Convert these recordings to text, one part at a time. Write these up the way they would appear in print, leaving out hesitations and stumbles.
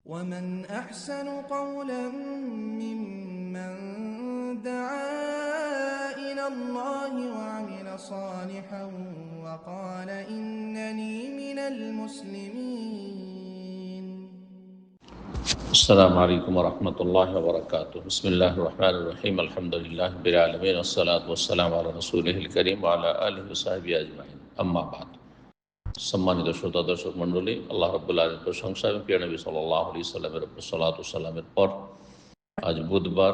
ومن أحسن قولا ممن دعا إلى الله وعمل صالحا وقال إنني من المسلمين. السلام عليكم ورحمة الله وبركاته. بسم الله الرحمن الرحيم. الحمد لله رب العالمين والصلاة والسلام على رسوله الكريم وعلى آله وصحبه أجمعين. أما بعد, সম্মানিত শ্রোতা দর্শক মণ্ডলী, আল্লাহ রাব্বুল আলামিনের প্রশংসা এবং প্রিয় নবী সাল্লাল্লাহু আলাইহি সাল্লামের উপর সালাত ও সালামের পর আজ বুধবার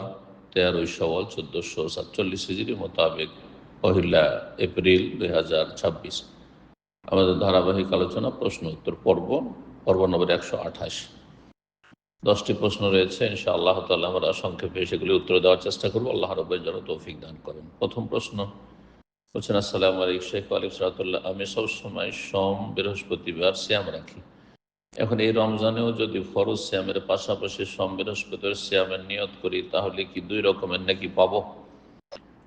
13 শাওয়াল 1447 হিজরি মোতাবেক 1 এপ্রিল 2026 আমাদের ধারাবাহিক আলোচনা প্রশ্ন উত্তর পর্ব নম্বর 128। 10টি প্রশ্ন রয়েছে, ইনশাআল্লাহ তাআলা আমরা সংক্ষেপে সেগুলি উত্তর দেওয়ার চেষ্টা করব। আল্লাহ রাব্বুল যেন তৌফিক দান করেন। প্রথম প্রশ্ন বলছেন, আসসালামু আলাইকুম শেখ ওয়ালাইকুম সালাতুল্লাহ, আমি সবসময় সোম বৃহস্পতিবার সিয়াম রাখি। এখন এই রমজানেও যদি ফরজ সিয়ামের পাশাপাশি সোম বৃহস্পতিবার সিয়ামের নিয়ত করি তাহলে কি 2 রকমের নাকি পাবো?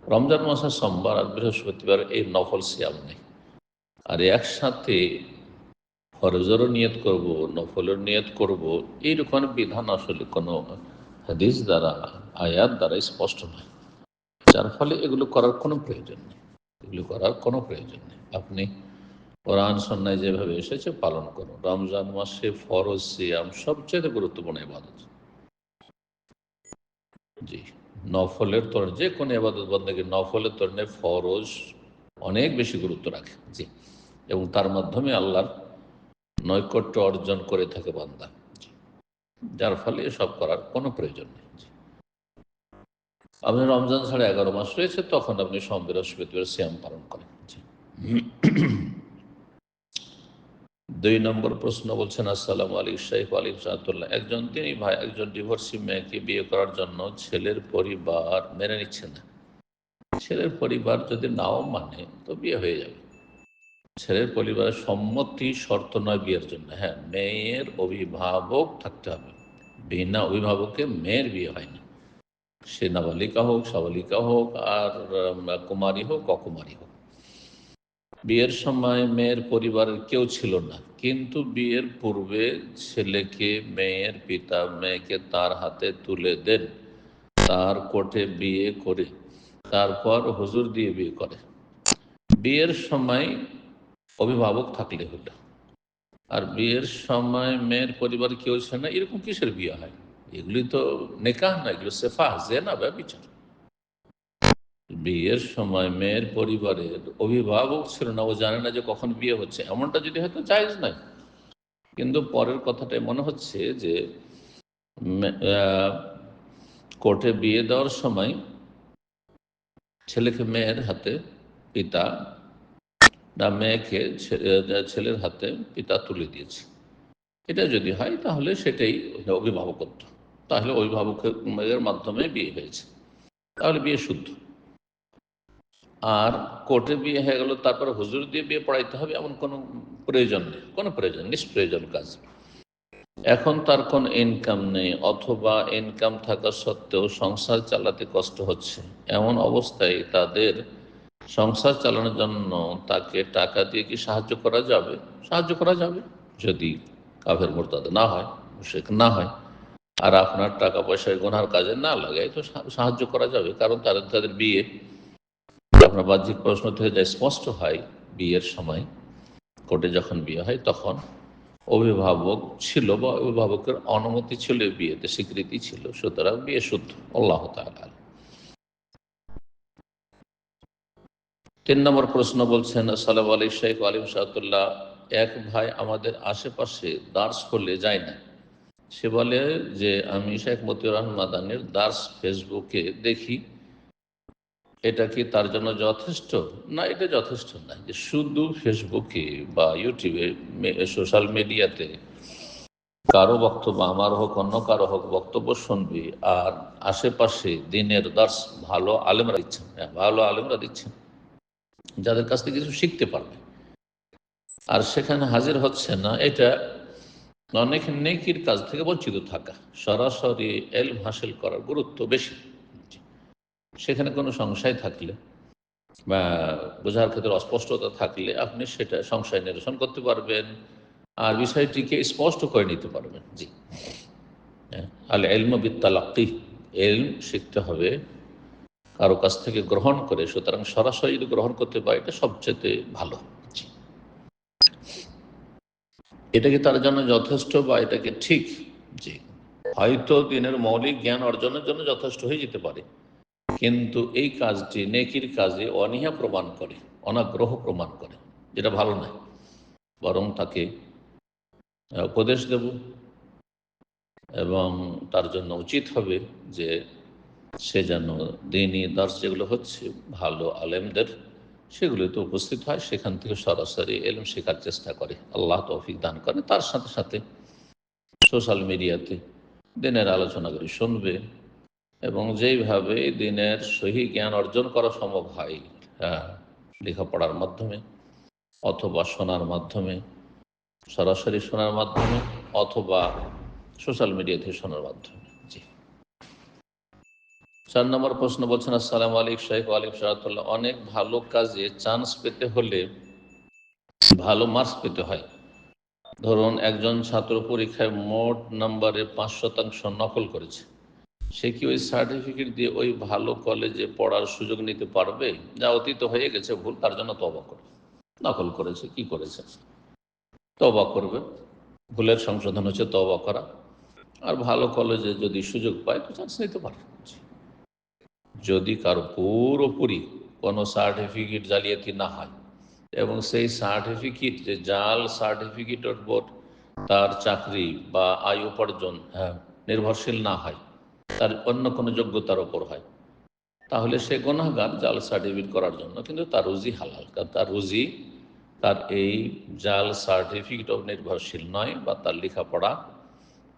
রমজান মাসে সোমবার আর বৃহস্পতিবার এই নফল সিয়াম নেই, আর একসাথে ফরজেরও নিয়ত করব, নফলের নিয়ত করব, এইরকম বিধান আসলে কোনো হাদিস দ্বারা, আয়াত দ্বারা স্পষ্ট নয়, যার ফলে এগুলো করার কোনো প্রয়োজন নেই। আপনি কোরআন সুন্নাহয় যেভাবে এসেছে পালন করুন। রমজান মাসে ফরজ সিয়াম সবচেয়ে গুরুত্বপূর্ণ ইবাদত। জি, নফলের তুলনায় যে কোনো ইবাদত বন্দেগী নফলের তুলনায় ফরজ অনেক বেশি গুরুত্ব রাখে। জি, এবং তার মাধ্যমে আল্লাহর নৈকট্য অর্জন করে থাকে বান্দা, যার ফলে এসব করার কোনো প্রয়োজন নেই। আপনি রমজান ছাড়া 11 মাস রয়েছে, তখন আপনি সোম বৃহস্পতিবার সিয়াম পালন করেন। 2 নম্বর প্রশ্ন বলছেন, আসসালামু আলাইকুম শেখ ওয়ালাইকুম সালাতুল্লাহ, একজন ডিভোর্সি মেয়েকে বিয়ে করার জন্য ছেলের পরিবার মেনে নিচ্ছে না। ছেলের পরিবার যদি নাও মানে তো বিয়ে হয়ে যাবে। ছেলের পরিবারের সম্মতি শর্ত নয় বিয়ের জন্য। হ্যাঁ, মেয়ের অভিভাবক থাকতে হবে। বিনা অভিভাবকে মেয়ের বিয়ে হয় না। সে নাবালিকা হোক, সাবালিকা হোক, আর কুমারী হোক, অকুমারী হোক। বিয়ের সময় মেয়ের পরিবারের কেউ ছিল না, কিন্তু বিয়ের পূর্বে ছেলেকে মেয়ের পিতা মেয়েকে তার হাতে তুলে দেন, তার কোর্টে বিয়ে করে তারপর হুজুর দিয়ে বিয়ে করে। বিয়ের সময় অভিভাবক থাকলে হলো, আর বিয়ের সময় মেয়ের পরিবার কেউ ছিল না, এরকম কিসের বিয়ে হয়? এগুলি তো নেকাহ না, এগুলো সেফাহ, জেনা, ব্যভিচার। বিয়ের সময় মেয়ের পরিবারের অভিভাবক ছিল না, ও জানে না যে কখন বিয়ে হচ্ছে, এমনটা যদি হয়তো জায়েজ নাই। কিন্তু পরের কথাটাই মনে হচ্ছে যে কোর্টে বিয়ে দেওয়ার সময় ছেলেকে মেয়ের হাতে পিতা, না মেয়েকে ছেলের হাতে পিতা তুলে দিয়েছে, এটা যদি হয় তাহলে সেটাই অভিভাবকত্ব। তাহলে অভিভাবকের মাধ্যমে বিয়ে হয়েছে, তাহলে বিয়ে শুদ্ধ। আর কোর্টে বিয়ে হয়ে গেল, তারপরে হুজুর দিয়ে বিয়ে পড়াইতে হবে, এমন কোনো প্রয়োজন নেই, নিষ্প্রয়োজন কাজ। এখন তার কোনো ইনকাম নেই, অথবা ইনকাম থাকা সত্ত্বেও সংসার চালাতে কষ্ট হচ্ছে, এমন অবস্থায় তাদের সংসার চালানোর জন্য তাকে টাকা দিয়ে কি সাহায্য করা যাবে? সাহায্য করা যাবে, যদি কাফের মুরতাদ না হয়, মুশরিক না হয়, আর আপনার টাকা পয়সায় গুনার কাজে না লাগায়, তো সাহায্য করা যাবে। কারণ তাদের বিয়ে, আপনার বাহ্যিক প্রশ্ন থেকে যা স্পষ্ট হয়, বিয়ের সময় কোর্টে যখন বিয়ে হয় তখন অভিভাবক ছিল বা অভিভাবকের অনুমতি ছিল, বিয়েতে স্বীকৃতি ছিল, সুতরাং বিয়ে শুদ্ধ। আল্লাহ তাআলা। 3 নম্বর প্রশ্ন বলছেন, আসসালামু আলাইকুম শেখ ওয়ালাইকুম সালাতুল্লাহ, এক ভাই আমাদের আশেপাশে দার্স করলে যায় না। সে বলে যে আমি শেখ মতিউর রহমান মাদানির দার্স ফেসবুকে দেখি, এটা কি তার জন্য যথেষ্ট? না, এটা যথেষ্ট না যে শুধু ফেসবুকে বা ইউটিউবে, সোশ্যাল মিডিয়াতে কারো বক্তব্য, আমার হোক অন্য কারো হোক, বক্তব্য শুনবি, আর আশেপাশে দিনের দার্স ভালো আলেমরা দিচ্ছেন, যাদের কাছ থেকে কিছু শিখতে পারবে, আর সেখানে হাজির হচ্ছে না, এটা অনেক নেকির কাজ থেকে বঞ্চিত থাকা। সরাসরি এলম হাসিল করার গুরুত্ব বেশি। সেখানে কোনো সংশয় থাকলে বা বোঝার ক্ষেত্রে অস্পষ্টতা থাকলে আপনি সেটা সংশয় নিরসন করতে পারবেন, আর বিষয়টিকে স্পষ্ট করে নিতে পারবেন। জি। আল ইলমু বিত্তালাক্কি, ইলম শিখতে হবে কারো কাছ থেকে গ্রহণ করে। সুতরাং সরাসরি যদি গ্রহণ করতে পারে এটা সবচেয়ে ভালো। এটা কি তার জন্য যথেষ্ট বা এটা কি ঠিক? জি, হয়তো দিনের মৌলিক জ্ঞান অর্জনের জন্য যথেষ্ট হয়ে যেতে পারে, কিন্তু এই কাজটি নেকির কাজে অনীহা প্রমাণ করে, অনাগ্রহ প্রমাণ করে, যেটা ভালো নয়। বরং তাকে উপদেশ দেব এবং তার জন্য উচিত হবে যে সে যেন দিনই দার্স যেগুলো হচ্ছে ভালো আলেমদের, সেগুলোতে উপস্থিত হয়, সেখান থেকে সরাসরি এলম শেখার চেষ্টা করে। আল্লাহ তৌফিক দান করে। তার সাথে সাথে সোশ্যাল মিডিয়াতে দিনের আলোচনাগুলি শুনবে এবং যেইভাবে দিনের সহি জ্ঞান অর্জন করা সম্ভব হয়, হ্যাঁ, লেখাপড়ার মাধ্যমে অথবা শোনার মাধ্যমে, সরাসরি শোনার মাধ্যমে অথবা সোশ্যাল মিডিয়াতে শোনার মাধ্যমে। জি। 4 নম্বর প্রশ্ন বলছেন, আসসালামু আলাইকুম শাইখ। ওয়ালাইকুম সালাম। অনেক ভালো কাজে চান্স পেতে হলে ভালো মার্কস পেতে হয়। ধরুন একজন ছাত্র পরীক্ষায় মোট নম্বরে 5% নকল করেছে, সে কি ওই সার্টিফিকেট দিয়ে ওই ভালো কলেজে পড়ার সুযোগ নিতে পারবে? যা অতীত হয়ে গেছে ভুল, তার জন্য তওবা করবে। নকল করেছে, কি করেছে, তওবা করবে। ভুলের সংশোধন হচ্ছে তওবা করা। আর ভালো কলেজে যদি সুযোগ পায় তো চান্স নিতে পারে। যদি কারো পুরোপুরি কোনো সার্টিফিকেট জালিয়াতি না হয় এবং সেই সার্টিফিকেট যে জাল সার্টিফিকেটের উপর তার চাকরি বা আয় উপার্জন নির্ভরশীল না হয়, তার অন্য কোনো যোগ্যতার ওপর হয়, তাহলে সে গুনাহগার জাল সার্টিফিকেট করার জন্য, কিন্তু তার রুজি হালাল, কারণ তার রুজি তার এই জাল সার্টিফিকেট নির্ভরশীল নয়, বা তার লেখাপড়া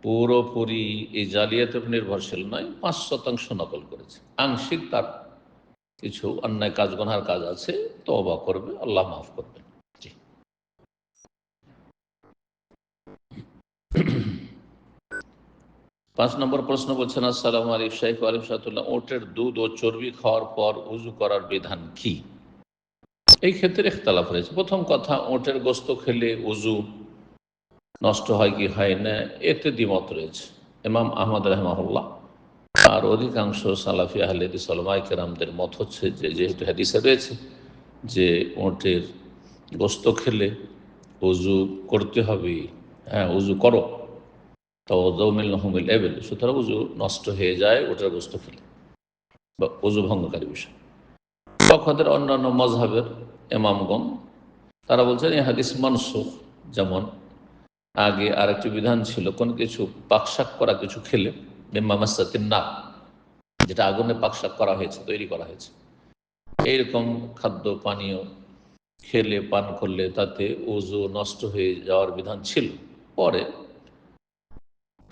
পুরোপুরি এই জালিয়াতের উপর নির্ভরশীল নয়। 5% নকল করেছে, আংশিক তার কিছু অন্যায় কাজ, গুনার কাজ আছে, তওবা করবে, আল্লাহ মাফ করবেন। জি। 5 নম্বর প্রশ্ন বলছেন, আসসালামু আলাইকুম শাইখ। ওয়ালাইকুম সালাম। ওটের দুধ ও চর্বি খাওয়ার পর উজু করার বিধান কি? এই ক্ষেত্রে ইখতিলাফ রয়েছে। প্রথম কথা, ওটের গোস্ত খেলে উজু নষ্ট হয় কি হয় না, এতে দ্বিমত রয়েছে। ইমাম আহমদ রাহমাহুল্লাহ আর অধিকাংশ সালাফি আহলে হাদিস উলামায়ে কেরামদের মত হচ্ছে যে, যেহেতু হাদিসে রয়েছে যে ওটের গোস্ত খেলে উজু করতে হবে, হ্যাঁ, উজু করো, তো দৌমিল নহমিল এবেল, সুতরাং উজু নষ্ট হয়ে যায় ওটার গোস্ত খেলে, বা উজু ভঙ্গকারী বিষয়। তখনদের অন্যান্য মজহাবের ইমামগণ তারা বলছেন এই হাদিস মানসুখ। যেমন আগে আরেকটি বিধান ছিল, কোন কিছু পাকশাক করা কিছু খেলে, মেম্মামাসাতিন না, যেটা আগুনে পাকশাক করা হয়েছে, তৈরি করা হয়েছে, এইরকম খাদ্য পানীয় খেলে পান করলে তাতে উজু নষ্ট হয়ে যাওয়ার বিধান ছিল। পরে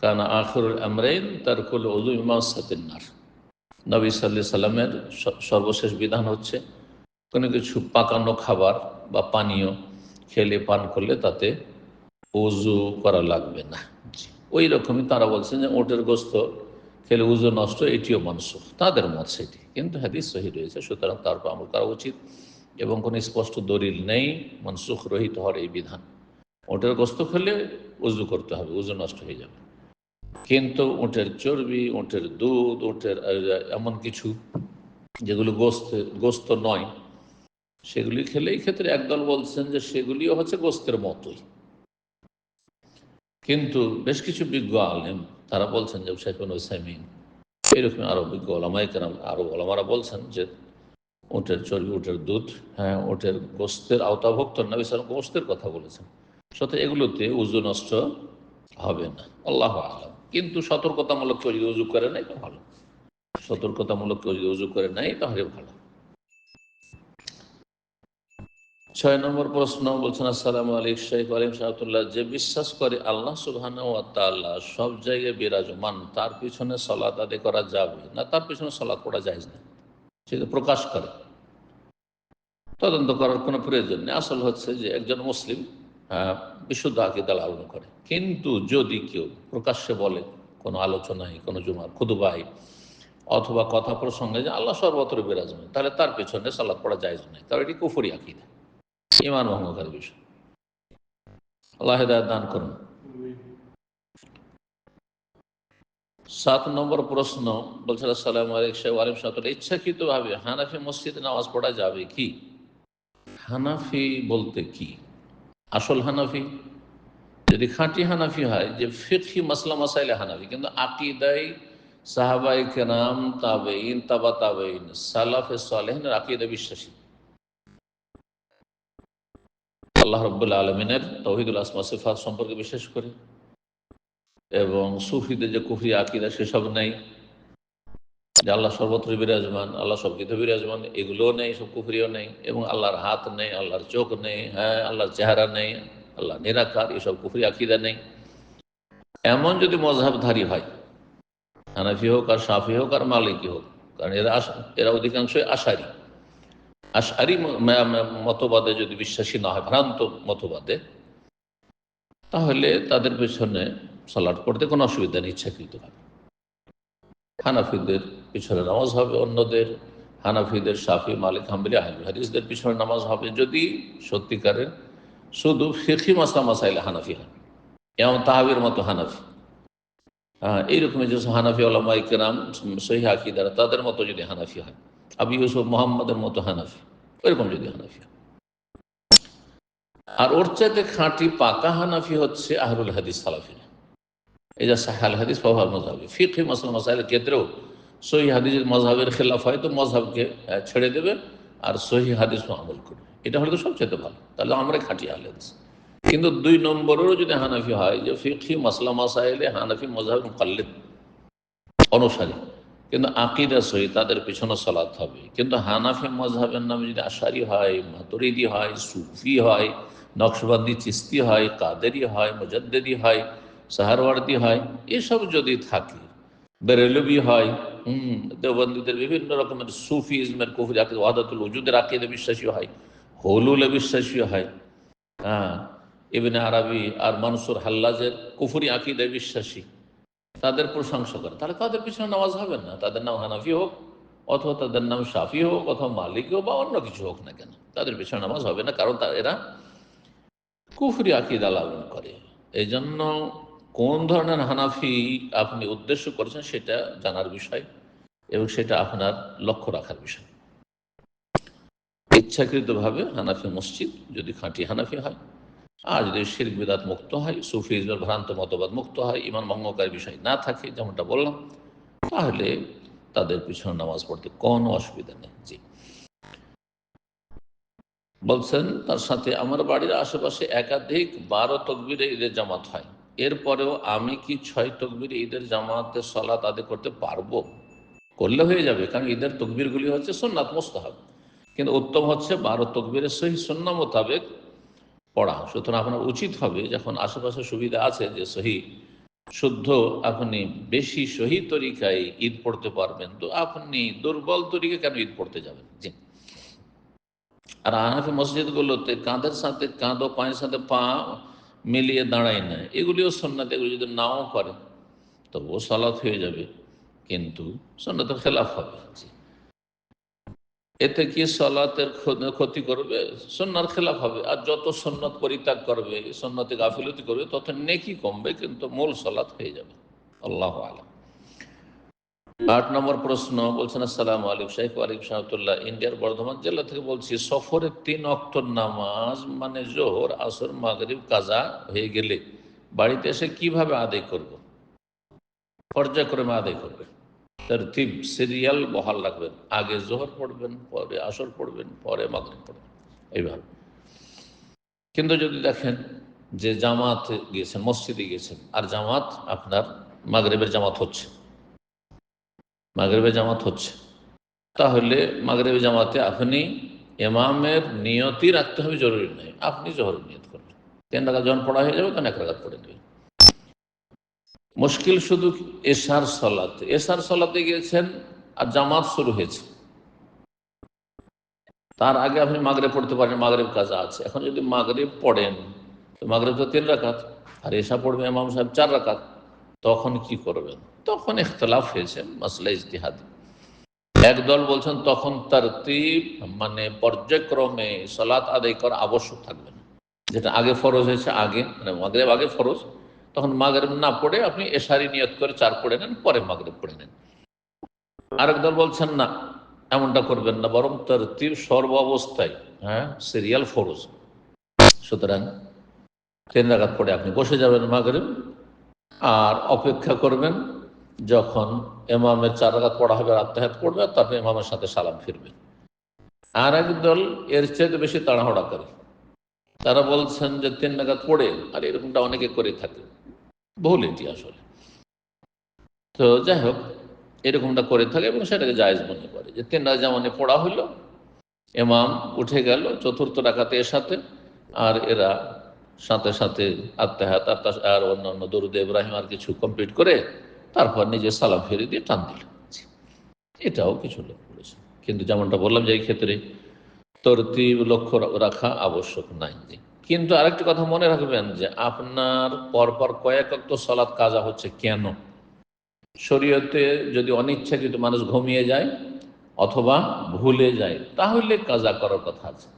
কানা আখিরুল আমরাইন তারকুল উযু বিমাসাতিন নার, নবী সাল্লাল্লাহু আলাইহি সাল্লামের সর্বশেষ বিধান হচ্ছে কোনো কিছু পাকানো খাবার বা পানীয় খেলে পান করলে তাতে উজু করা লাগবে না। ওই রকমই তারা বলছেন যে ওটের গোস্ত খেলে উজু নষ্ট, এটিও মানসুখ, তাদের মত সেটি, কিন্তু হাদিস সহি রয়েছে, সুতরাং তারপর আমল করা উচিত। এবং কোনো স্পষ্ট দলিল নেই মানসুখ রহিত হওয়ার এই বিধান। ওটের গোস্ত খেলে উজু করতে হবে, উজু নষ্ট হয়ে যাবে। কিন্তু উটের চর্বি, উটের দুধ, উটের এমন কিছু যেগুলো গোস্ত নয়, সেগুলি খেলে, এই ক্ষেত্রে একদল বলছেন যে সেগুলিও হচ্ছে গোস্তের মতোই। কিন্তু বেশ কিছু বিজ্ঞ আলেম তারা বলছেন, যে শাইখ ইবনে উসাইমিন, এরকম আরো বিজ্ঞ ওলামায়ে কেরাম, আরো ওলামারা বলছেন যে উটের চর্বি, উটের দুধ, হ্যাঁ, উটের গোস্তের আওতাভুক্ত। নবী সাল্লাল্লাহু আলাইহি ওয়াসাল্লাম গোস্তের কথা বলেছেন, সাথে এগুলোতে উজু নষ্ট হবে না, আল্লাহু আ'লাম। কিন্তু সতর্কতামূলক কেউ যদি উজু করে নেয় তো ভালো, সতর্কতামূলক কেউ যদি উজু করে নেয় তাহলে ভালো। 6 নম্বর প্রশ্ন বলছেন, আসসালামু আলাইকুম শাইখ। ওয়ালাইকুম সালাম। যে বিশ্বাস করে আল্লাহ সুবহানাহু ওয়া তাআলা সব জায়গায় বিরাজমান, তার পিছনে সালাত আদায় করা যাবে না, তার পিছনে সালাত পড়া জায়েজ না, সে প্রকাশ করে, তদন্ত করার কোনো প্রয়োজন নেই। আসল হচ্ছে যে একজন মুসলিম বিশুদ্ধ আকীদা লালন করে, কিন্তু যদি কেউ প্রকাশ্যে বলে কোনো আলোচনায়, কোনো জুমার খুতবায় অথবা কথা প্রসঙ্গে যে আল্লাহ সর্বত্র বিরাজমান, তাহলে তার পেছনে সালাত পড়া জায়েজ নেই, কারণ এটি কুফরি আকীদা, ঈমান ভঙ্গকারী বিষয়। আল্লাহ হিদায়াত দান করুন। 7 নম্বর প্রশ্ন বলছেন, আসসালামু আলাইকুম ওয়া আলাইকুম সালাম, ইচ্ছাকৃতভাবে হানাফি মসজিদে নামাজ পড়া যাবে কি? হানাফি বলতে কি? আসল হানাফি? যদি খাঁটি হানাফি হয়, যে ফিকহি মাসলা মাসাইলে হানাফি, কিন্তু আকীদায় সাহাবাই কেরাম, তাবেঈন, তাবা তাবেঈন, সালাফে সালেহিনের আকীদা বিশ্বাসী, আল্লাহ রাব্বুল আলামিনের তাওহীদুল আসমা সিফাত সম্পর্কে বিশ্বাস করে, এবং সুফিদের যে কুফরি আকীদা সেসব নেই, যে আল্লাহ সর্বত্র বিরাজমান, আল্লাহ সব কিছু বিরাজমান, এগুলোও নেই, সব কুফরিও নেই, এবং আল্লাহর হাত নেই, আল্লাহর চোখ নেই, হ্যাঁ আল্লাহর চেহারা নেই, আল্লাহ নিরাকার, এসব কুফরি আকীদা নেই। এমন যদি মযহাবধারী হয়, হানাফি হোক আর শাফি হোক আর মালিকি হোক, কারণ এরা অধিকাংশই আশারি, আশারি মতবাদে যদি বিশ্বাসী না হয়, ভ্রান্ত মতবাদে, তাহলে তাদের পেছনে সালাত পড়তে কোনো অসুবিধা নেই, ইচ্ছাকৃত হবে। হানাফিদের পিছনে নামাজ হবে অন্যদের, হানাফিদের, শাফি, মালিক, হাম্বলি, আহলুল হাদিসদের পিছনে নামাজ হবে যদি সত্যিকারের শুধু ফিকহি মাসলা মাসাইলে হানাফি হয়, এমন তাহাবির মতো হানাফি, এইরকমের যে হানাফি ওলামাই কেরাম সহিহ আকীদার তাদের মতো যদি হানাফি হয়, আবু ইউসুফ মোহাম্মদের মতো হানাফি, ওইরকম যদি হানাফি হয়। আর ওর চাইতে খাঁটি পাকা হানাফি হচ্ছে আহলুল হাদিস সালাফিরা, এই যে সাহাল হাদিস ফাহুয়া মযহাবি, ফিকহি মাসলা মাসাইলের ক্ষেত্রেও সহিহ হাদিসের মযহাবের খেলাফ হয় তো মযহাবকে ছেড়ে দেবে আর সহিহ হাদিস আমল করবে, এটা হলে তো সবচেয়ে ভালো, তাহলে আমরা খাঁটি আহলে হাদিস। কিন্তু 2 নম্বরেরও যদি হানাফি হয়, যে ফিকহি মাসলা মাসাইলে হানাফি মযহাবের মুকাল্লিদ, অনুসারী, কিন্তু আকীদা সহি, তাদের পিছনে সালাত হবে। কিন্তু হানাফি মযহাবের নামে যদি আশারি হয়, মাতুরিদি হয়, সুফি হয়, নকশবন্দি, চিস্তি হয়, কাদেরি হয়, মুজাদ্দিদি হয়, সাহারওয়ার্দী হয়, এসব যদি থাকে, বেরেলভি হয়, দেওবন্দীদের বিভিন্ন রকমের সুফিজমের কুফরি আকীদা, ওয়াহদাতুল ওজুদের আকীদা বিশ্বাসী হয়, হলুলে বিশ্বাসী হয়, হ্যাঁ, ইবনে আরবি আর মানসুর হাল্লাজের কুফরি আকীদায় বিশ্বাসী, তাদের প্রশংসা করে, তাহলে তাদের পিছনে নামাজ হবে না, তাদের নাম হানাফি হোক অথবা তাদের নাম শাফি হোক অথবা মালিক হোক বা অন্য কিছু হোক না কেন, তাদের পিছনে নামাজ হবে না, কারণ এরা কুফরি আকীদা লালন করে। এই জন্য কোন ধরনের হানাফি আপনি উদ্দেশ্য করেছেন সেটা জানার বিষয়, এবং সেটা আপনার লক্ষ্য রাখার বিষয়। ইচ্ছাকৃতভাবে হানাফি মসজিদ যদি খাঁটি হানাফি হয়, আর যদি শিরক বিদআত মুক্ত হয়, সুফিজমের ভ্রান্ত মতবাদ মুক্ত হয়, ইমান ভঙ্গকারী বিষয় না থাকে, যেমনটা বললাম, তাহলে তাদের পিছনে নামাজ পড়তে কোনো অসুবিধা নেই। জি, বলছেন তার সাথে আমার বাড়ির আশেপাশে একাধিক 12 তকবীরে ঈদের জামাত হয়, এরপরেও আমি কি 6 তকবীরে ঈদের জামাতে সালাত আদায় করতে পারবো? করলে হয়ে যাবে, কারণ ঈদের তকবীরগুলি হচ্ছে সুন্নাত মুস্তাহাব, কিন্তু উত্তম হচ্ছে 12 তকবীরের সহি সুন্নাহ মোতাবেক পড়া। সুতরাং আপনার উচিত হবে, যখন আশেপাশে সুবিধা আছে যে সহি শুদ্ধ, আপনি বেশি সহি তরিকায় ঈদ পড়তে পারবেন, তো আপনি দুর্বল তরিকা কেন ঈদ পড়তে যাবেন? জি। আর হানাফি মসজিদগুলোতে কাঁধের সাথে কাঁধ ও পায়ের সাথে পা মিলিয়ে দাঁড়ায় না, এগুলিও সুন্নাত, এগুলো যদি নাও করে তবুও সালাত হয়ে যাবে, কিন্তু সুন্নাতের খেলাফ হবে। জি। এতে কি সালাতের ক্ষতি করবে? সুন্নার খেলাফ হবে, আর যত সুন্নত পরিত্যাগ করবে, সুন্নতে গাফিলতি করবে, তত নেকি কমবে, কিন্তু মূল সালাত হয়ে যাবে। আল্লাহু আলাম। 8 নম্বর প্রশ্ন বলছেন, আসসালামু আলাইকুম শাইখ। ওয়ালাইকুম সালাতুল্লাহ, ইন্ডিয়ার বর্ধমান জেলা থেকে বলছি, সফরে 3 ওয়াক্ত নামাজ মানে জোহর, আসর, মাগরিব কাজা হয়ে গেলে বাড়িতে এসে কিভাবে আদায় করব? পর্যায়ক্রমে আদায় করবে, তরতিব সিরিয়াল বহাল রাখবেন, আগে জোহর পড়বেন, পরে আসর পড়বেন, পরে মাগরিব পড়বেন, এইভাবে। কিন্তু যদি দেখেন যে জামাত গিয়েছেন, মসজিদে গিয়েছেন, আর জামাত আপনার মাগরিবের জামাত হচ্ছে, মাগরিবের জামাত হচ্ছে, তাহলে মাগরিবের জামাতে আপনি ইমামের নিয়তি রাখতে হবে, জরুরি নয়, আপনি জোহরের নিয়ত করবেন, 3 রাকাত যখন পড়া হয়ে যাবে তখন 1 রাকাত পড়ে নেবেন। মুশকিল শুধু এশার সলাতে, এশার সলাতে গিয়েছেন আর জামাত শুরু হয়েছে, তার আগে আপনি মাগরিব পড়তে পারেন, মাগরিব কাজা আছে, এখন যদি মাগরিব পড়েন তো মাগরিব তো 3 রাকাত, আর এশা পড়বে ইমাম সাহেব 4 রাকাত, তখন কি করবেন? তখন ইখতিলাফ হয়েছে, মাসলা ইজতিহাদি। একদল বলছেন তখন তারতিব মানে পর্যায়ক্রমে সালাত আদায় করা আবশ্যক থাকবে না, যেটা আগে ফরজ হয়েছে আগে, মানে মাগরিব আগে ফরজ, তখন মাগরিব না পড়ে আপনি এশারি নিয়ত করে 4 পড়ে নেন, পরে মাগরিব পড়ে নেন। আরেক দল বলছেন না, এমনটা করবেন না, বরং তরতিব সর্ব অবস্থায়, হ্যাঁ, সিরিয়াল ফরজ। সুতরাং 3 রাকাত পড়ে আপনি বসে যাবেন মাগরিব, আর অপেক্ষা করবেন যখন ইমামের 4 রাকাত পড়া হবে, আত্তাহিয়াত পড়বে, তারপর ইমামের সাথে সালাম ফিরবেন। আর এক দল এর চেয়ে বেশি তাড়াহুড়া করে, তারা বলছেন যে 3 রাকাত পড়ে, আর এরকমটা অনেকে করে থাকে, ভুল এটি আসলে। তো যাই হোক, এরকমটা করে থাকে এবং সেটাকে জায়েজ মনে করে যে 3 রাকাত যেমন পড়া হলো, ইমাম উঠে গেল 4র্থ রাকাতে এর সাথে, আর এরা সাথে সাথে আত্তাহিয়াত আর অন্যান্য দরুদ ইব্রাহিম আর কিছু কমপ্লিট করে তারপর নিজে সালাম ফিরে দিয়ে টান দিল। এটাও কিছু লোক করেছে, কিন্তু যেমনটা বললাম যে এই ক্ষেত্রে তরতিব লক্ষ্য রাখা আবশ্যক নাই। কিন্তু আরেকটি কথা মনে রাখবেন যে আপনার পরপর কয়েক ওয়াক্ত সালাত কাজা হচ্ছে কেন। শরীয়তে যদি অনিচ্ছাকৃত মানুষ ঘুমিয়ে যায় অথবা ভুলে যায় তাহলে কাজা করার কথা আছে।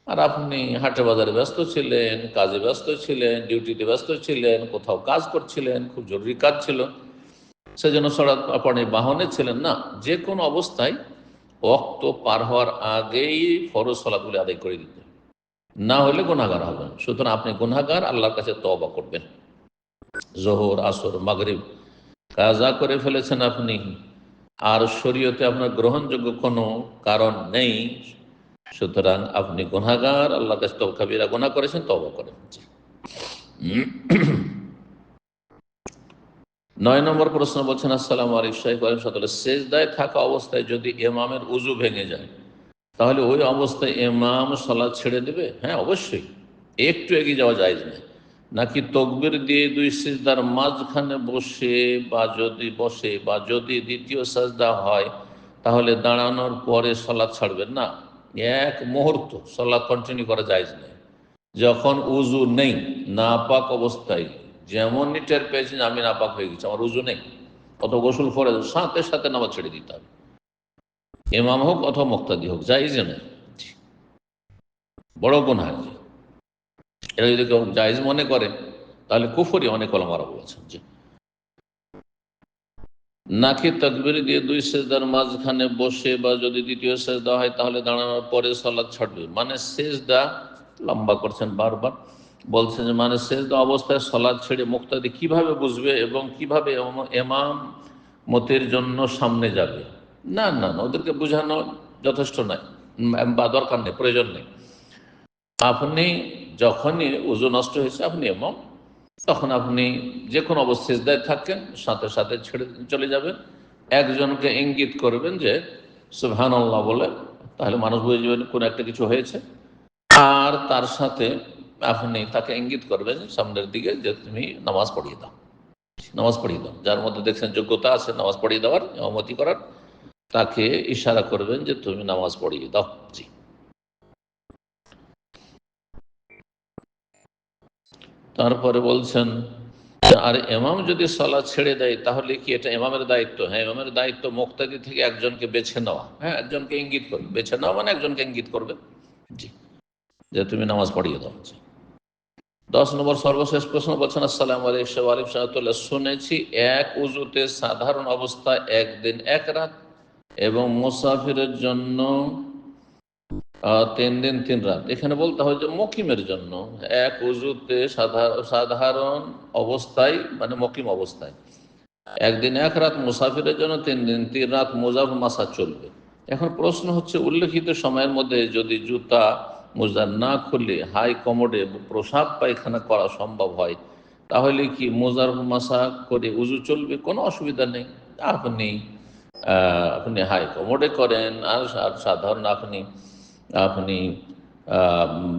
আর আপনি হাটে বাজারে ব্যস্ত ছিলেন, কাজে ব্যস্ত ছিলেন, ডিউটিতে ব্যস্ত ছিলেন, কোথাও কাজ করছিলেন, খুব জরুরি কাজ ছিল, সেজন্য সালাত আপনি বাহনে ছিলেন না, যে কোনো অবস্থায় ওয়াক্ত পার হওয়ার আগেই ফরজ সালাতগুলি আদায় করে দিতে, না হলে গুনাহগার হবেন। সুতরাং আপনি গুনাহগার, আল্লাহর কাছে তওবা করবেন। জোহর, আসর, মাগরিব কাজা করে ফেলেছেন আপনি, আর শরীয়তে আপনার গ্রহণযোগ্য কোনো কারণ নেই, সুতরাং আপনি গুনাহগার, আল্লাহর কাছে কাবীরা গুনাহ করেছেন, তওবা করেন। 9 নম্বর প্রশ্ন বলছেন, আসসালামু আলাইকুম শাইখ ওয়ালাইকুম, সেজদায় থাকা অবস্থায় যদি ইমামের উজু ভেঙে যায় তাহলে ওই অবস্থায় ইমাম সালাত ছেড়ে দেবে? হ্যাঁ, অবশ্যই, একটু এগিয়ে যাওয়া জায়েজ নেই। নাকি তকবীর দিয়ে 2 সিজদার মাঝখানে বসে বা যদি দ্বিতীয় সাজদা হয় তাহলে দাঁড়ানোর পরে সালাত ছাড়বেন না, এক মুহূর্ত সালাত কন্টিনিউ করা জায়েজ নেই। যখন উজু নেই, নাপাক অবস্থায়, যেমন টের পেয়েছেন আমি নাপাক হয়ে গেছি, আমার উজু নেই, অত গোসল করে সাথে সাথে নামাজ ছেড়ে দিতে হবে, ইমাম হোক অথবা মুক্তাদি হোক, জায়েজ নেই, বড় গুনাহ। এটা যদি কেউ জায়েজ মনে করে তাহলে কুফরি, অনেক ওলামারা বলেছেন। যে নাকি তাকবীর দিয়ে 2 সিজদার মাঝখানে বসে বা যদি দ্বিতীয় সিজদা হয় তাহলে দাঁড়ানোর পরে সালাত ছাড়বে, মানে সিজদা লম্বা করছেন বারবার, বলছেন যে মানে সিজদা অবস্থায় সালাত ছেড়ে মুক্তাদি কিভাবে বুঝবে এবং কিভাবে ইমাম মতের জন্য সামনে যাবে? না না না, ওদেরকে বোঝানো যথেষ্ট নয় বা দরকার নেই, প্রয়োজন নেই। আপনি যখনই উযু নষ্ট হয়েছে আপনি ইমাম, তখন আপনি যে কোনো অবস্থায় সিজদায় থাকেন, সাথে সাথে ছেড়ে চলে যাবেন, একজনকে ইঙ্গিত করবেন যে সুবহানাল্লাহ বলে, তাহলে মানুষ বুঝে যাবেন কোনো একটা কিছু হয়েছে। আর তার সাথে আপনি তাকে ইঙ্গিত করবেন সামনের দিকে যে তুমি নামাজ পড়িয়ে দাও, নামাজ পড়িয়ে দাও। যার মধ্যে দেখছেন যোগ্যতা আছে নামাজ পড়িয়ে দেওয়ার, ইমামতি করার, তাকে ইশারা করবেন যে তুমি নামাজ পড়িয়ে দাও। জি। তারপরে বলছেন, আর ইমাম যদি সালাত ছেড়ে দেয় তাহলে কি এটা ইমামের দায়িত্ব? হ্যাঁ, ইমামের দায়িত্ব মুক্তাদি থেকে একজনকে বেছে নেওয়া। হ্যাঁ, একজনকে ইঙ্গিত করবে, বেছে নেওয়া মানে একজনকে ইঙ্গিত করবে, জি, যে তুমি নামাজ পড়িয়ে দাও। 10 নম্বর সর্বশেষ প্রশ্ন বলছেন, আসসালামু আলাইকুম ওয়া রাহমাতুল্লাহ, শুনেছি এক উজুতে সাধারণ অবস্থায় 1 দিন 1 রাত এবং মুসাফিরের জন্য 3 দিন 3 রাত। এখানে বলতে হয় যে মকিমের জন্য এক উজুতে সাধারণ অবস্থায় মানে মকিম অবস্থায় 1 দিন 1 রাত, মুসাফিরের জন্য 3 দিন 3 রাত মোজার মাসা চলবে। এখন প্রশ্ন হচ্ছে, উল্লেখিত সময়ের মধ্যে যদি জুতা মোজা না খুলে হাই কমোডে প্রসাব পায়খানা করা সম্ভব হয় তাহলে কি মোজার মাসা করে উজু চলবে? কোনো অসুবিধা নেই। আপনি আপনি হাই কমোডে করেন আর সাধারণ আপনি আপনি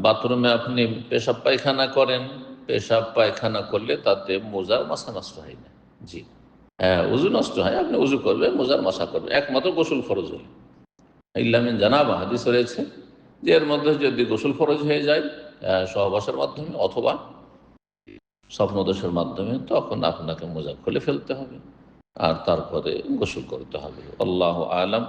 বাথরুমে আপনি পেশাব পায়খানা করেন, পেশাব পায়খানা করলে তাতে মোজার মাসা নষ্ট হয় না। জি, হ্যাঁ, উজু নষ্ট হয়, আপনি উজু করবেন, মোজার মাসা করবেন, একমাত্র গোসল ফরজ হলে। ইল্লামিন জানাবা হাদিস রয়েছে যে এর মধ্যে যদি গোসল ফরজ হয়ে যায় সহবাসের মাধ্যমে অথবা স্বপ্নদোষের মাধ্যমে, তখন আপনাকে মোজা খুলে ফেলতে হবে আর তারপরে গোসল করতে হবে। আল্লাহু আলাম।